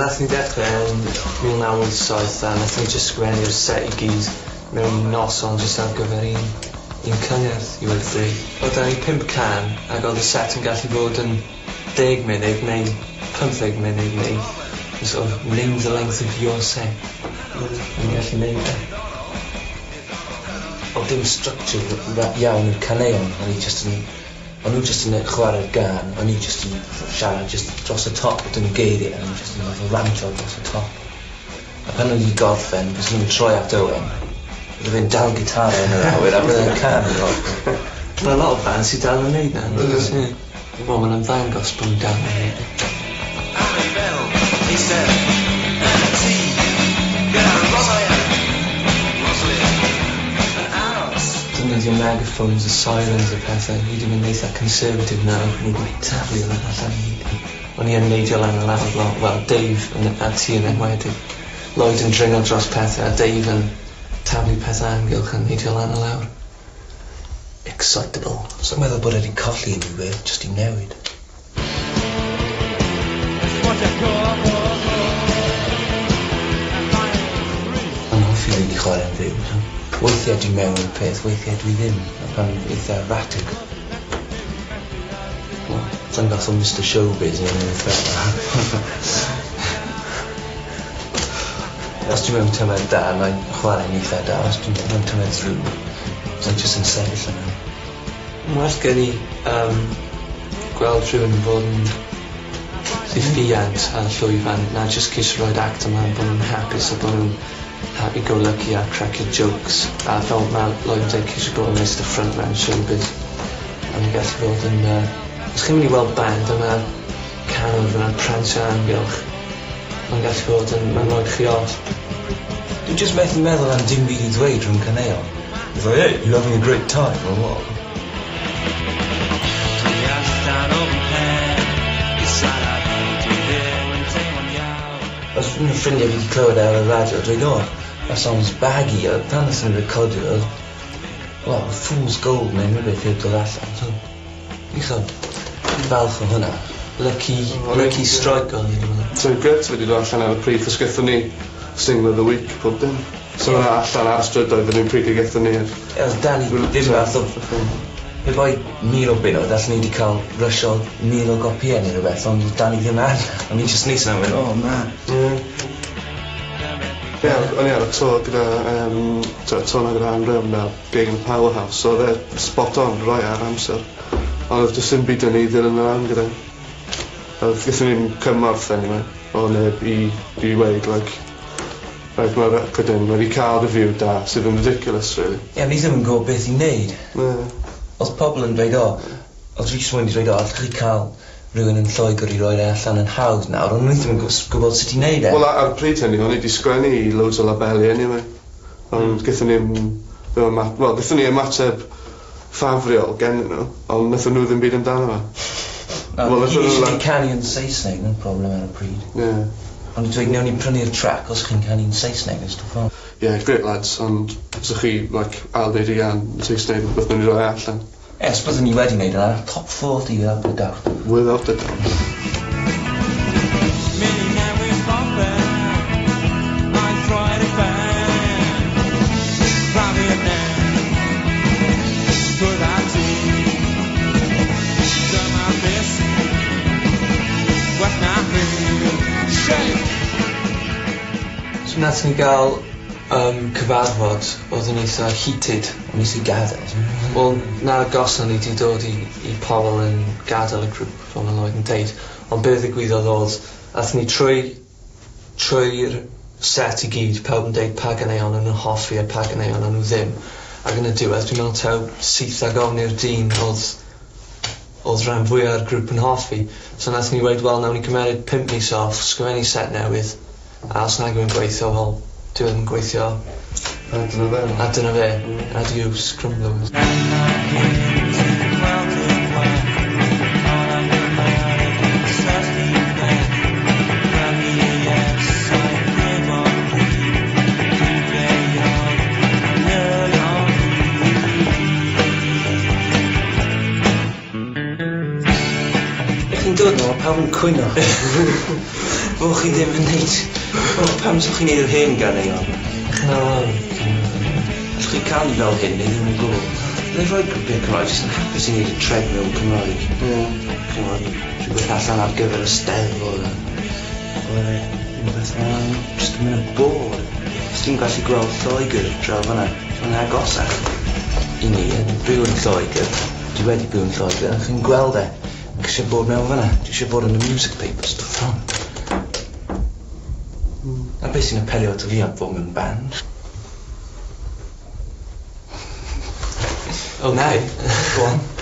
nath ni dechrau yn 1987 a nath ni jyst sgwennu'r set I gyd mewn noson jyst ar gyfer un cyngerdd I weithio. Oedd da ni 5 can ac oedd y set yn gallu bod yn 10 munud neu 15 munud neu sort of name the length of your set. Yn gallu neud e. Oedd dim structure iawn i'r caneuon, o'n nhw just yn chwarae'r gan, o'n I just yn siarad just dros y top dyn geiriau, o'n I just yn meddwl rantio dros y top. A pan o'n I gorffen, bys nhw'n troi at Owen, bydde fe'n dal gitar yn yr awyr, a bydde'n can yn ôl. Mae lot o bands I dal yn neud na, Wel, ma'n ymddangos bod nhw'n dal yn neud. Defnyddio megaphones a sirens a pethau, ni wedi mynd eitha conservative nawr, ni wedi taflu lan allan I. O'n I yn neidio lan y lawr lot, wel, Dave a ti yn enwedig. Lloyd yn dringo dros pethau, a Dave yn taflu pethau amgylch yn neidio lan y lawr. Excitable. So meddwl bod wedi colli unrhyw beth, just I newid. Yn hoffi rili chwarae'n fyw. Weithiau dwi mewn i'r peth, weithiau dwi ddim, a pan eitha erratic. Wel, sa'n gathol Mr Showbiz yn eitha. Os dwi mewn tymed da, na'n chwarae'n eitha da, os dwi mewn tymed ddrwg, sa'n jyst yn sefyll yna. Well gen I gweld rhywun yn bod yn ddiffiant a llwyfan, na jyst cis roed act yma, bod nhw'n hapus a bod nhw'n happy-go-lucky a cracked jokes. A fel mae Lloyd yn dweud cis bod yn Mr Frontman Showbiz. A ni'n gallu bod yn... Os chi'n mynd I weld band, yma canodd yna'n pransio amgylch. Mae'n gallu bod yn... Mae'n rhoi chi off. Dwi jyst methu meddwl am dim byd I ddweud rhwng caneuon. It's like, hey, you having a great time, or what? Os rhywun o ffrindiau fi wedi clywed ar y radio, dweud, that sounds baggy, a pan nath nhw'n recordio, well, Fool's Gold neu rhywbeth heb dod allan. So, fi'n falch o hwnna. Lucky strike o'n i. So'n gret wedi dod allan ar y pryd, cos gethon ni Single of the Week, pob dim. So yna allan ar y strydoedd yn un pryd I gethon ni. Oedd Danny ddim fath o... Pe bai 1000 o bunod, allan ni wedi cael rush o 1000 o gopïau neu rhywbeth, ond Danny ddim ar. O'n i'n just neis yna, mynd, oh man. Ie, o'n I ar y to gyda, to na gyda Anrym na gig yn Powerhouse, so oedd e spot on, roi ar amser. Ond oedd jyst ddim byd yn eidir yn yr am gyda. Oedd gyda ni'n cymorth anyway, o neb I weid, like, mae'r record yn wedi cael y fyw da, sydd yn ridiculous, really. Ie, ni ddim yn gwybod beth I wneud. Oedd pobl yn dweud, oedd Rhys Wyn wedi dweud, allwch chi cael rhywun yn Lloegr I roi'r allan yn hawdd nawr, ond nhw ddim yn gwybod sut I wneud e. Wel, ar y pryd hynny, o'n I wedi sgwennu I loads o labeli anyway. Ond gyda ni ymateb ffafriol gen nhw, ond nathon nhw ddim byd amdano fe. Hi eisiau canu yn Saesneg, yn problem ar y pryd. Ond dweud, newn ni'n prynu'r track os chi'n canu'n Saesneg yn stwff o'n. Yeah, great lads, ond os chi, ail-deud I gan yn Saesneg, beth nhw'n rhoi allan. Os byddwn ni wedi wneud yna, top 40 without a doubt. Without a doubt. So nath ni gael cyfarfod oedd yn eitha heated. O'n i sy'n gadael. Wel, na'r gosna ni wedi dod I pobl yn gadael y grŵp, fel mae Lloyd yn deud. Ond beth ddigwyddodd oedd, ath ni trwy'r set I gyd, pawb yn deud pa ganeuon o'n nhw'n hoffi a pa ganeuon o'n nhw ddim. Ac yn y diwedd, dwi'n meddwl taw syth ag ofn i'r dyn oedd rhan fwyaf o'r grŵp yn hoffi. So nath ni weid, wel, nawn ni cymeryd 5 mis off, sgwennu set newydd. A os nag yw'n gweithio, wel, dwi'n gweithio. A dyna fe. A dyna fe. Adios, Crumblowers. chi'n dod nhw, pawb yn cwyno. Bo chi ddim yn neud... Pam sa'ch chi'n neud yr hen ganeuon? No. Allwch chi canu fel hyn, neu ddim yn gwbl. Byddai rhoi grwpiau Cymraeg jyst yn hapus i neud y treadmill Cymraeg. Chymod, rhywbeth allan ar gyfer y Steddfod. Rhywbeth ma'n jyst yn mynd yn bod. Os ti'n gallu gweld Lloegr draw fan'na, mae'n agosach. I ni, byw yn Lloegr. Dwi wedi byw yn Lloegr, a chi'n gweld e. Dwi eisiau bod mewn fan'na. Dwi eisiau bod yn y music papers, dwi'n ffront. A beth sy'n apelio at fi am bod mewn band? Oh, no. Go on.